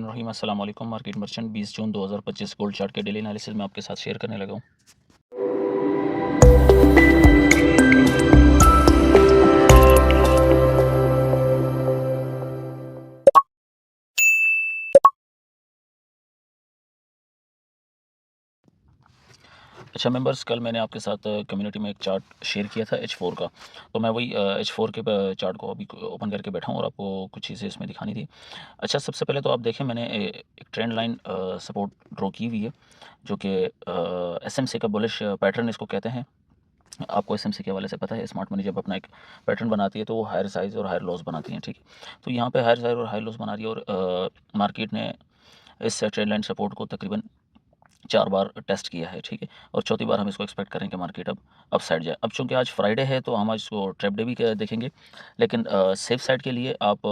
बिस्मिल्लाहिर्रहमानिर्रहीम। अस्सलाम वालेकुम। मार्केट मर्चेंट 20 जून 2025 गोल्ड चार्ट के डेली एनालिसिस में आपके साथ शेयर करने लगा हूँ। अच्छा मेंबर्स, कल मैंने आपके साथ कम्युनिटी में एक चार्ट शेयर किया था H4 का। तो मैं वही H4 के चार्ट को अभी ओपन करके बैठा हूँ और आपको कुछ चीज़ें इसमें दिखानी थी। अच्छा, सबसे पहले तो आप देखें, मैंने एक ट्रेंड लाइन सपोर्ट ड्रॉ की हुई है, जो कि SMC का बुलिश पैटर्न इसको कहते हैं। आपको SMC के हवाले से पता है, स्मार्ट मनी जब अपना एक पैटर्न बनाती है तो वो हायर साइज़ और हायर लॉस बनाती है, ठीक है। तो यहाँ पे हायर साइज़ और हायर लॉस बना रही है और मार्केट ने इस ट्रेंड लाइन सपोर्ट को तकरीबन 4 बार टेस्ट किया है, ठीक है। और चौथी बार हम इसको एक्सपेक्ट करें कि मार्केट अब साइड जाए। अब चूँकि आज फ्राइडे है तो हम आज इसको ट्रैप डे भी देखेंगे, लेकिन सेफ साइड के लिए आप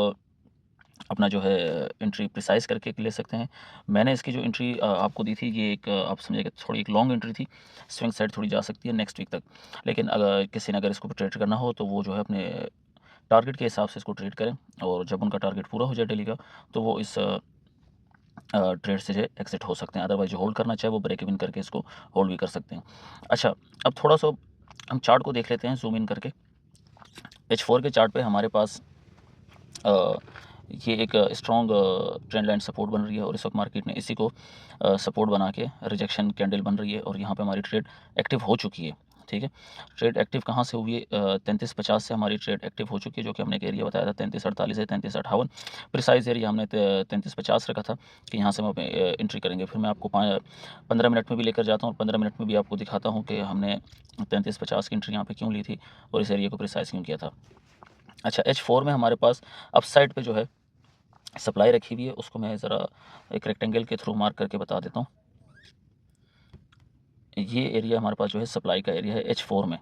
अपना जो है एंट्री प्रिसाइज़ करके ले सकते हैं। मैंने इसकी जो एंट्री आपको दी थी, ये एक आप समझिए थोड़ी एक लॉन्ग एंट्री थी। स्विंग साइड थोड़ी जा सकती है नेक्स्ट वीक तक, लेकिन अगर किसी ने इसको ट्रेड करना हो तो वो जो है अपने टारगेट के हिसाब से इसको ट्रेड करें, और जब उनका टारगेट पूरा हो जाए डेली का, तो वो इस ट्रेड से जो है एग्जिट हो सकते हैं। अदरवाइज जो होल्ड करना चाहे वो ब्रेक इवन करके इसको होल्ड भी कर सकते हैं। अच्छा, अब थोड़ा सा हम चार्ट को देख लेते हैं जूम इन करके। H4 के चार्ट पे हमारे पास ये एक स्ट्रॉन्ग ट्रेंड लाइन सपोर्ट बन रही है, और इस वक्त मार्केट ने इसी को सपोर्ट बना के रिजेक्शन कैंडल बन रही है, और यहाँ पे हमारी ट्रेड एक्टिव हो चुकी है, ठीक है। ट्रेड एक्टिव कहाँ से हुई है? 3350 से हमारी ट्रेड एक्टिव हो चुकी है, जो कि हमने एक एरिया बताया था 3348 से 3358। प्रिसाइज एरिया हमने 3350 रखा था कि यहाँ से हम एंट्री करेंगे। फिर मैं आपको 15 मिनट में भी लेकर जाता हूँ, और 15 मिनट में भी आपको दिखाता हूँ कि हमने 3350 की एंट्री यहाँ पे क्यों ली थी और इस एरिया को प्रिसाइज क्यों किया था। अच्छा, H4 में हमारे पास अपसाइड पे जो है सप्लाई रखी हुई है, उसको मैं ज़रा एक रेक्टेंगल के थ्रू मार्क करके बता देता हूँ। ये एरिया हमारे पास जो है सप्लाई का एरिया है H4 में।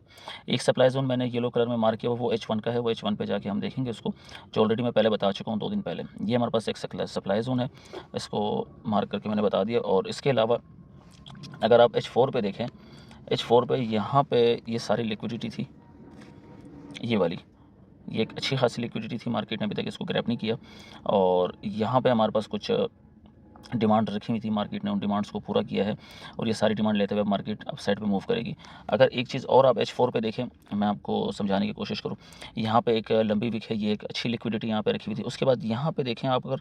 एक सप्लाई जोन मैंने येलो कलर में मार्क किया, वो H1 का है। वो H1 पे जाके हम देखेंगे उसको, जो ऑलरेडी मैं पहले बता चुका हूँ 2 दिन पहले। ये हमारे पास एक सप्लाई जोन है, इसको मार्क करके मैंने बता दिया। और इसके अलावा अगर आप H4 पे देखें, H4 पे यहाँ पे ये सारी लिक्विडिटी थी, ये वाली, ये एक अच्छी खासी लिक्विडिटी थी। मार्केट ने अभी तक इसको ग्रैब नहीं किया, और यहाँ पे हमारे पास कुछ डिमांड रखी हुई थी, मार्केट ने उन डिमांड्स को पूरा किया है, और ये सारी डिमांड लेते हुए मार्केट अप साइड पे मूव करेगी। अगर एक चीज़ और आप H4 पे देखें, मैं आपको समझाने की कोशिश करूँ, यहाँ पे एक लंबी विक है, ये एक अच्छी लिक्विडिटी यहाँ पे रखी हुई थी। उसके बाद यहाँ पे देखें आप अगर,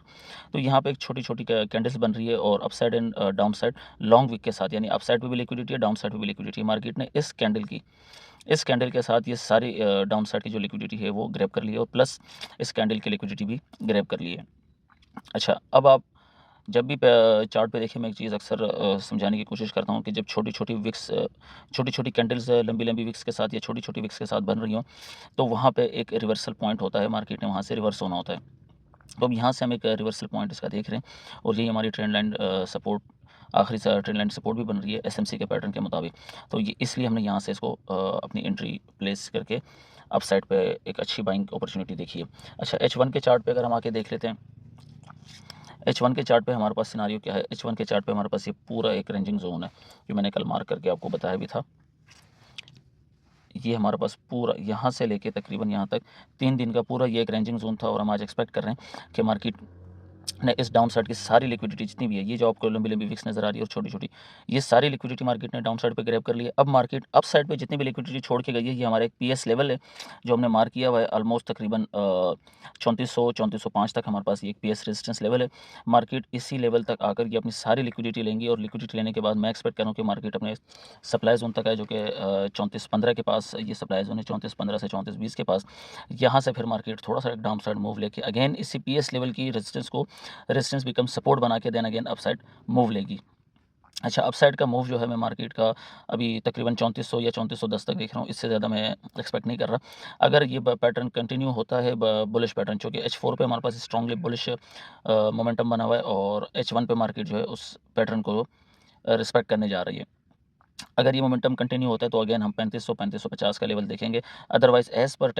तो यहाँ पे एक छोटी छोटी कैंडल्स बन रही है, और up side and down side long wick के साथ, यानी अप साइड पर भी लिक्विडिटी है, डाउन साइड पर भी लिक्विडिटी है। मार्केट ने इस कैंडल के साथ ये सारी डाउन साइड की जो लिक्विडिटी है वो ग्रैब कर ली है, और प्लस इस कैंडल की लिक्विडिटी भी ग्रैब कर ली है। अच्छा, अब आप जब भी चार्ट पे देखिए, मैं एक चीज़ अक्सर समझाने की कोशिश करता हूँ कि जब छोटी-छोटी विक्स छोटी-छोटी कैंडल्स लंबी-लंबी विक्स के साथ या छोटी-छोटी विक्स के साथ बन रही हों, तो वहाँ पे एक रिवर्सल पॉइंट होता है, मार्केट ने वहाँ से रिवर्स होना होता है। तो अब यहाँ से हम एक रिवर्सल पॉइंट इसका देख रहे हैं, और यही हमारी ट्रेंड लाइन सपोर्ट, आखिरी ट्रेंड लाइन सपोर्ट भी बन रही है SMC के पैटर्न के मुताबिक। तो ये इसलिए हमने यहाँ से इसको अपनी एंट्री प्लेस करके अप साइड पे एक अच्छी बाइंग अपॉर्चुनिटी देखी है। अच्छा, H1 के चार्ट पे अगर हम आके देख लेते हैं, H1 के चार्ट पे हमारे पास सिनारियो क्या है? H1 के चार्ट पे हमारे पास ये पूरा एक रेंजिंग जोन है, जो मैंने कल मार्क करके आपको बताया भी था। ये हमारे पास पूरा यहाँ से लेके तकरीबन यहाँ तक 3 दिन का पूरा ये एक रेंजिंग जोन था, और हम आज एक्सपेक्ट कर रहे हैं कि मार्केट ने इस डाउन साइड की सारी लिक्विडिटी जितनी भी है, ये जो आपको लंबी-लंबी विक्स नज़र आ रही है और छोटी-छोटी, ये सारी लिक्विडिटी मार्केट ने डाउन साइड पे ग्रैब कर ली है। अब मार्केट अप साइड पे जितनी भी लिक्विडिटी छोड़ के गई है, ये हमारा एक पीएस लेवल है, जो हमने मार्क किया हुआ है। ऑलमोस्ट तकरीबन 3400-3405 तक हमारे पास ये एक पीएस रेजिस्टेंस लेवल है। मार्केट इसी लेवल तक आकर ये अपनी सारी लिक्विडिटी लेंगी, और लिक्विडिटी लेने के बाद मैं एक्सपेक्ट कर रहा हूँ कि मार्केट अपने सप्लाई जोन तक है, जो कि 3415 के पास ये सप्लाई जोन है, 3415 से 3420 के पास। यहाँ से फिर मार्केट थोड़ा-सा एक डाउन साइड मूव लेके अगेन इसी पीएस लेवल की रेजिस्टेंस बिकम सपोर्ट बना के देन अगेन अपसाइड मूव लेगी। अच्छा, अपसाइड का मूव जो है मैं मार्केट का अभी तकरीबन 3400 या 3410 तक देख रहा हूँ, इससे ज़्यादा मैं एक्सपेक्ट नहीं कर रहा। अगर ये पैटर्न कंटिन्यू होता है, बुलिश पैटर्न, चूँकि H4 पे हमारे पास स्ट्रांगली बुलिश मोमेंटम बना हुआ है, और H1 पे मार्केट जो है उस पैटर्न को रिस्पेक्ट करने जा रही है। अगर ये मोमेंटम कंटिन्यू होता है तो अगेन हम 3500-3550 का लेवल देखेंगे। अदरवाइज़ एज़ पर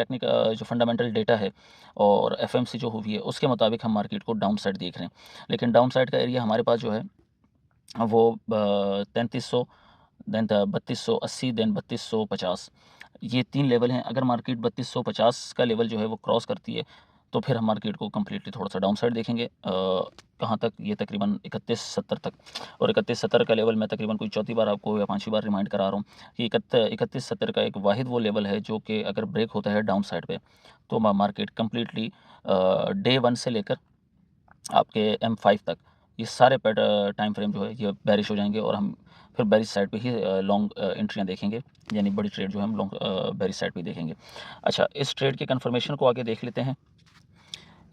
जो फंडामेंटल डेटा है और एफएमसी जो हुई है, उसके मुताबिक हम मार्केट को डाउन साइड देख रहे हैं। लेकिन डाउन साइड का एरिया हमारे पास जो है वो 3300, देन 3280, देन 3250, ये 3 लेवल हैं। अगर मार्केट 3250 का लेवल जो है वो क्रॉस करती है, तो फिर हम मार्केट को कम्प्लीटली थोड़ा-सा डाउन साइड देखेंगे। कहाँ तक, ये तकरीबन 3170 तक, और 3170 का लेवल मैं तकरीबन कोई चौथी बार आपको या पाँचवीं बार रिमाइंड करा रहा हूँ कि 3170 का एक वाहिद वो लेवल है जो कि अगर ब्रेक होता है डाउन साइड पे तो मार्केट कम्प्लीटली डे 1 से लेकर आपके M5 तक ये सारे टाइम फ्रेम जो है ये बेरिश हो जाएंगे, और हम फिर बेरिश साइड पे ही लॉन्ग एंट्रियाँ देखेंगे, यानी बड़ी ट्रेड जो है हम लॉन्ग बेरिश साइड पे देखेंगे। अच्छा, इस ट्रेड की कन्फर्मेशन को आगे देख लेते हैं।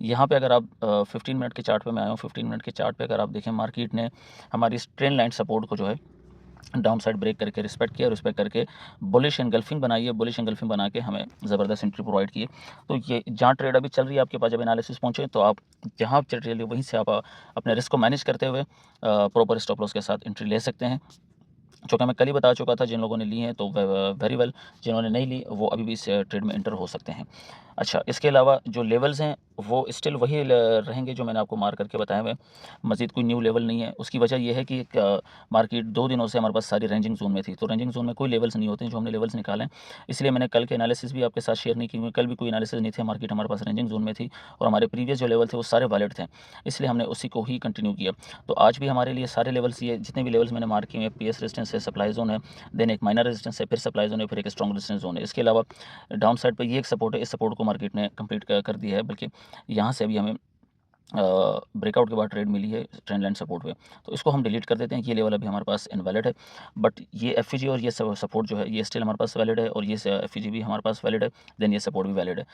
यहाँ पे अगर आप 15 मिनट के चार्ट पे मैं आया हूँ, 15 मिनट के चार्ट पे अगर आप देखें, मार्केट ने हमारी इस ट्रेंड लाइन सपोर्ट को जो है डाउन साइड ब्रेक करके रिस्पेक्ट किया, रिस्पेक्ट करके बुलिश एंगल्फिंग बनाई है, बुलिश एंगल्फिंग बना के हमें ज़बरदस्त एंट्री प्रोवाइड की है। तो ये जहाँ ट्रेड अभी चल रही है आपके पास, जब एनालिसिस पहुँचे तो आप जहाँ चल रही है वहीं से आप अपने रिस्क को मैनेज करते हुए प्रॉपर स्टॉप लॉस के साथ एंट्री ले सकते हैं। चूँकि मैं कल ही बता चुका था, जिन लोगों ने ली हैं तो वेरी वेल, जिन्होंने नहीं ली वो अभी भी इस ट्रेड में एंटर हो सकते हैं। अच्छा, इसके अलावा जो लेवल्स हैं वो स्टिल वही रहेंगे जो मैंने आपको मार्क करके बताए हुए हैं, मज़ीद कोई न्यू लेवल नहीं है। उसकी वजह ये है कि मार्केट 2 दिनों से हमारे पास सारी रेंजिंग जोन में थी, तो रेंजिंग जोन में कोई लेवल्स नहीं होते हैं जो हमने लेवल्स निकाले हैं, इसलिए मैंने कल के एनालिसिस भी आपके साथ शेयर नहीं की, क्योंकि कल भी कोई एनालिसिस नहीं थे, मार्केट हमारे पास रेंजिंग जोन में थी और हमारे प्रीवियस जो लेवल थे वो सारे वैलिड थे, इसलिए हमने उसी को ही कंटिन्यू किया। तो आज भी हमारे लिए सारे लेवल्स, ये जितने भी लेवल्स मैंने मार्क किए हैं, PS रेजिस्टेंस है, सप्लाई जोन है, देन एक माइनर रेजिस्टेंस है, फिर सप्लाई जोन है, फिर एक स्ट्रॉन्ग रेजिस्टेंस जोन है। इसके अलावा डाउन साइड पर ये एक सपोर्ट है, इस सपोर्ट को मार्केट ने कंप्लीट कर दिया है, बल्कि यहाँ से अभी हमें ब्रेकआउट के बाद ट्रेड मिली है ट्रेंड लाइन सपोर्ट पे, तो इसको हम डिलीट कर देते हैं। ये लेवल अभी हमारे पास इनवैलिड है, बट ये FEG और ये सपोर्ट जो है ये स्टिल हमारे पास वैलिड है, और ये FEG भी हमारे पास वैलिड है, देन ये सपोर्ट भी वैलिड है।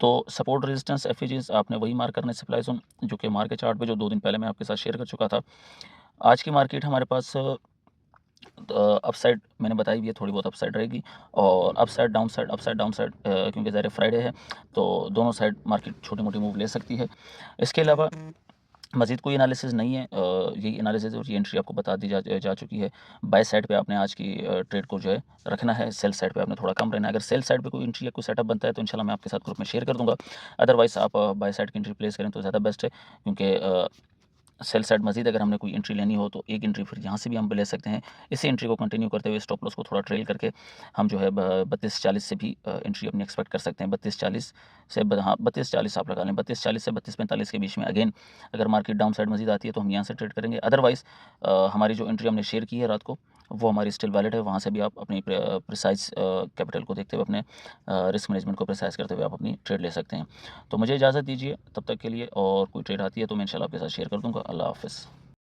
तो सपोर्ट रेजिस्टेंस FEGs आपने वही मार्क करना है, सप्लाई जोन जो कि मार्केट चार्ट पे जो 2 दिन पहले मैं आपके साथ शेयर कर चुका था। आज की मार्केट हमारे पास अपसाइड मैंने बताई भी है, थोड़ी बहुत अपसाइड रहेगी, और अपसाइड डाउन साइड क्योंकि ज़ाहिर फ्राइडे है तो दोनों साइड मार्केट छोटी मोटी मूव ले सकती है। इसके अलावा मज़ीद कोई एनालिसिस नहीं है, यही एनालिसिस और ये एंट्री आपको बता दी जा चुकी है। बाय साइड पे आपने आज की ट्रेड को जो है रखना है, सेल साइड पे आपने थोड़ा कम रहना है। अगर सेल साइड पे कोई एंट्री या कोई सेटअप बनता है तो इंशाल्लाह मैं आपके साथ ग्रुप में शेयर कर दूँगा, अदरवाइज़ आप बाय साइड की एंट्री प्लेस करें तो ज़्यादा बेस्ट है, क्योंकि सेल साइड मज़ीद अगर हमने कोई एंट्री लेनी हो तो एक एंट्री फिर यहाँ से भी हम ले सकते हैं। इसी एंट्री को कंटिन्यू करते हुए स्टॉप लॉस को थोड़ा ट्रेल करके हम जो है 32-40 से भी एंट्री अपनी एक्सपेक्ट कर सकते हैं। 32-40 से हाँ 32-40 आप लगा लें, 32-40 से 32-45 के बीच में अगेन अगर मार्केट डाउन साइड मज़ीद आती है तो हम यहाँ से ट्रेड करेंगे। अदरवाइज़ हमारी जो एंट्री हमने शेयर की है रात को वो हमारी स्टिल वैलिड है, वहाँ से भी आप अपनी प्रिसाइज कैपिटल को देखते हुए, अपने रिस्क मैनेजमेंट को प्रिसाइज करते हुए आप अपनी ट्रेड ले सकते हैं। तो मुझे इजाज़त दीजिए तब तक के लिए, और कोई ट्रेड आती है तो मैं इंशाल्लाह आपके साथ शेयर कर दूँगा। अल्लाह हाफ़िज़।